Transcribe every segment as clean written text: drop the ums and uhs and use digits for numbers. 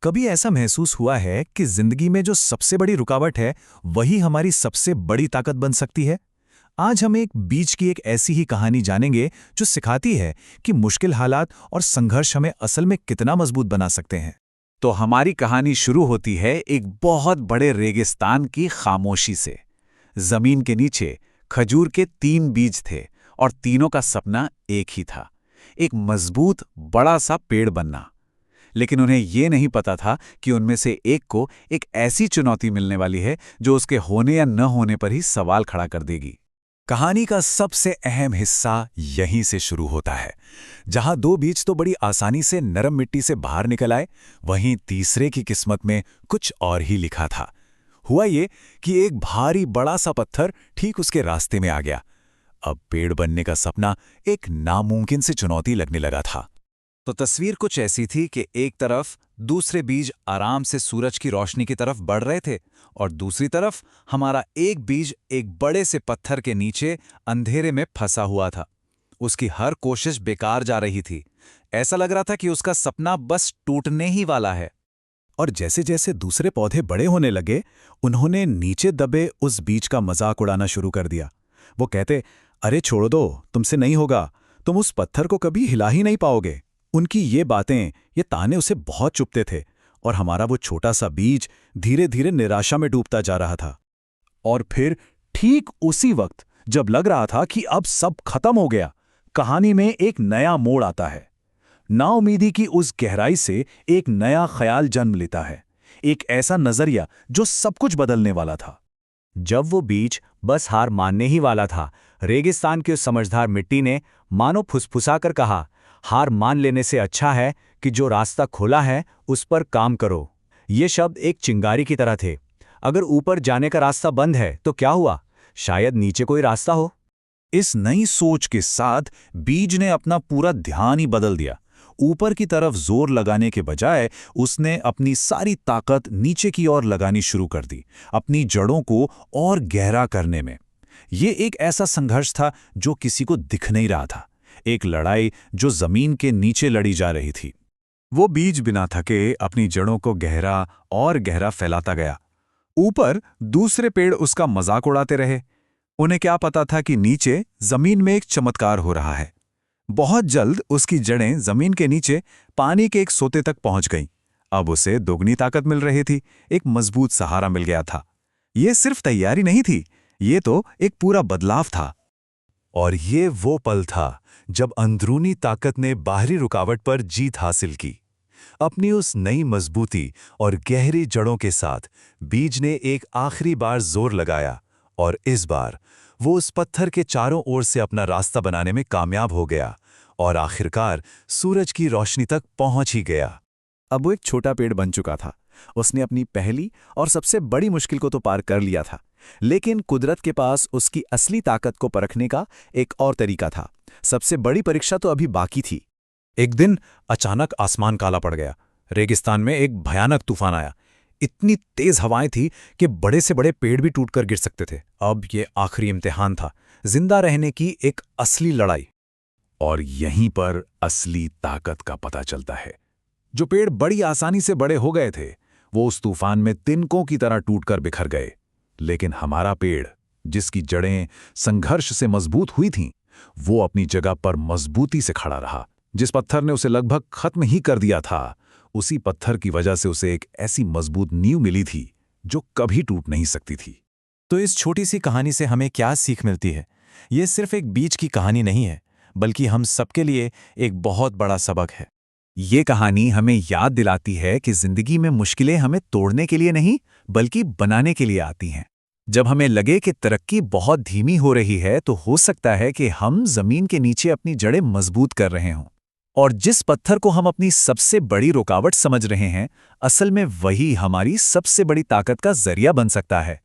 कभी ऐसा महसूस हुआ है कि जिंदगी में जो सबसे बड़ी रुकावट है वही हमारी सबसे बड़ी ताकत बन सकती है? आज हम एक बीच की एक ऐसी ही कहानी जानेंगे जो सिखाती है कि मुश्किल हालात और संघर्ष हमें असल में कितना मजबूत बना सकते हैं। तो हमारी कहानी शुरू होती है एक बहुत बड़े रेगिस्तान की खामोशी से। जमीन के नीचे खजूर के 3 बीज थे और तीनों का सपना एक ही था, एक मजबूत बड़ा सा पेड़ बनना। लेकिन उन्हें ये नहीं पता था कि उनमें से एक को एक ऐसी चुनौती मिलने वाली है जो उसके होने या न होने पर ही सवाल खड़ा कर देगी। कहानी का सबसे अहम हिस्सा यहीं से शुरू होता है, जहां 2 बीज तो बड़ी आसानी से नरम मिट्टी से बाहर निकल आए, वहीं तीसरे की किस्मत में कुछ और ही लिखा था। हुआ ये कि एक भारी बड़ा सा पत्थर ठीक उसके रास्ते में आ गया। अब पेड़ बनने का सपना एक नामुमकिन सी चुनौती लगने लगा था। तो तस्वीर कुछ ऐसी थी कि एक तरफ दूसरे बीज आराम से सूरज की रोशनी की तरफ बढ़ रहे थे और दूसरी तरफ हमारा एक बीज एक बड़े से पत्थर के नीचे अंधेरे में फंसा हुआ था। उसकी हर कोशिश बेकार जा रही थी। ऐसा लग रहा था कि उसका सपना बस टूटने ही वाला है। और जैसे जैसे दूसरे पौधे बड़े होने लगे, उन्होंने नीचे दबे उस बीज का मजाक उड़ाना शुरू कर दिया। वो कहते, अरे छोड़ दो, तुमसे नहीं होगा, तुम उस पत्थर को कभी हिला ही नहीं पाओगे। उनकी ये बातें, ये ताने उसे बहुत चुभते थे और हमारा वो छोटा सा बीज धीरे धीरे निराशा में डूबता जा रहा था। और फिर ठीक उसी वक्त जब लग रहा था कि अब सब खत्म हो गया, कहानी में एक नया मोड़ आता है। नाउमीदी की उस गहराई से एक नया ख्याल जन्म लेता है, एक ऐसा नजरिया जो सब कुछ बदलने वाला था। जब वो बीज बस हार मानने ही वाला था, रेगिस्तान की उस समझदार मिट्टी ने मानो फुसफुसाकर कहा, हार मान लेने से अच्छा है कि जो रास्ता खुला है उस पर काम करो। ये शब्द एक चिंगारी की तरह थे। अगर ऊपर जाने का रास्ता बंद है तो क्या हुआ, शायद नीचे कोई रास्ता हो। इस नई सोच के साथ बीज ने अपना पूरा ध्यान ही बदल दिया। ऊपर की तरफ जोर लगाने के बजाय उसने अपनी सारी ताकत नीचे की ओर लगानी शुरू कर दी, अपनी जड़ों को और गहरा करने में। ये एक ऐसा संघर्ष था जो किसी को दिख नहीं रहा था, एक लड़ाई जो जमीन के नीचे लड़ी जा रही थी। वो बीज बिना थके अपनी जड़ों को गहरा और गहरा फैलाता गया। ऊपर दूसरे पेड़ उसका मजाक उड़ाते रहे। उन्हें क्या पता था कि नीचे जमीन में एक चमत्कार हो रहा है। बहुत जल्द उसकी जड़ें जमीन के नीचे पानी के एक सोते तक पहुंच गईं। अब उसे दोगुनी ताकत मिल रही थी, एक मजबूत सहारा मिल गया था। ये सिर्फ तैयारी नहीं थी, ये तो एक पूरा बदलाव था। और ये वो पल था जब अंदरूनी ताकत ने बाहरी रुकावट पर जीत हासिल की। अपनी उस नई मजबूती और गहरी जड़ों के साथ बीज ने एक आखिरी बार जोर लगाया और इस बार वो उस पत्थर के चारों ओर से अपना रास्ता बनाने में कामयाब हो गया और आखिरकार सूरज की रोशनी तक पहुंच ही गया। अब वो एक छोटा पेड़ बन चुका था। उसने अपनी पहली और सबसे बड़ी मुश्किल को तो पार कर लिया था, लेकिन कुदरत के पास उसकी असली ताकत को परखने का एक और तरीका था। सबसे बड़ी परीक्षा तो अभी बाकी थी। एक दिन अचानक आसमान काला पड़ गया। रेगिस्तान में एक भयानक तूफान आया। इतनी तेज हवाएं थी कि बड़े से बड़े पेड़ भी टूटकर गिर सकते थे। अब ये आखिरी इम्तिहान था, जिंदा रहने की एक असली लड़ाई। और यहीं पर असली ताकत का पता चलता है। जो पेड़ बड़ी आसानी से बड़े हो गए थे, वो उस तूफान में तिनकों की तरह टूटकर बिखर गए। लेकिन हमारा पेड़, जिसकी जड़ें संघर्ष से मजबूत हुई थीं, वो अपनी जगह पर मजबूती से खड़ा रहा। जिस पत्थर ने उसे लगभग खत्म ही कर दिया था, उसी पत्थर की वजह से उसे एक ऐसी मजबूत नींव मिली थी जो कभी टूट नहीं सकती थी। तो इस छोटी सी कहानी से हमें क्या सीख मिलती है? ये सिर्फ एक बीज की कहानी नहीं है, बल्कि हम सबके लिए एक बहुत बड़ा सबक है। ये कहानी हमें याद दिलाती है कि जिंदगी में मुश्किलें हमें तोड़ने के लिए नहीं, बल्कि बनाने के लिए आती हैं। जब हमें लगे कि तरक्की बहुत धीमी हो रही है, तो हो सकता है कि हम जमीन के नीचे अपनी जड़ें मजबूत कर रहे हों। और जिस पत्थर को हम अपनी सबसे बड़ी रुकावट समझ रहे हैं, असल में वही हमारी सबसे बड़ी ताकत का जरिया बन सकता है।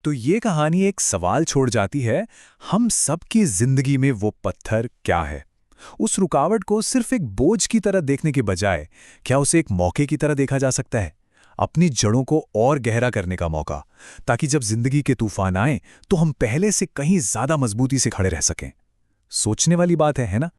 तो ये कहानी एक सवाल छोड़ जाती है, हम सबकी जिंदगी में वो पत्थर क्या है? उस रुकावट को सिर्फ एक बोझ की तरह देखने के बजाय क्या उसे एक मौके की तरह देखा जा सकता है? अपनी जड़ों को और गहरा करने का मौका, ताकि जब जिंदगी के तूफान आए तो हम पहले से कहीं ज्यादा मजबूती से खड़े रह सकें। सोचने वाली बात है ना?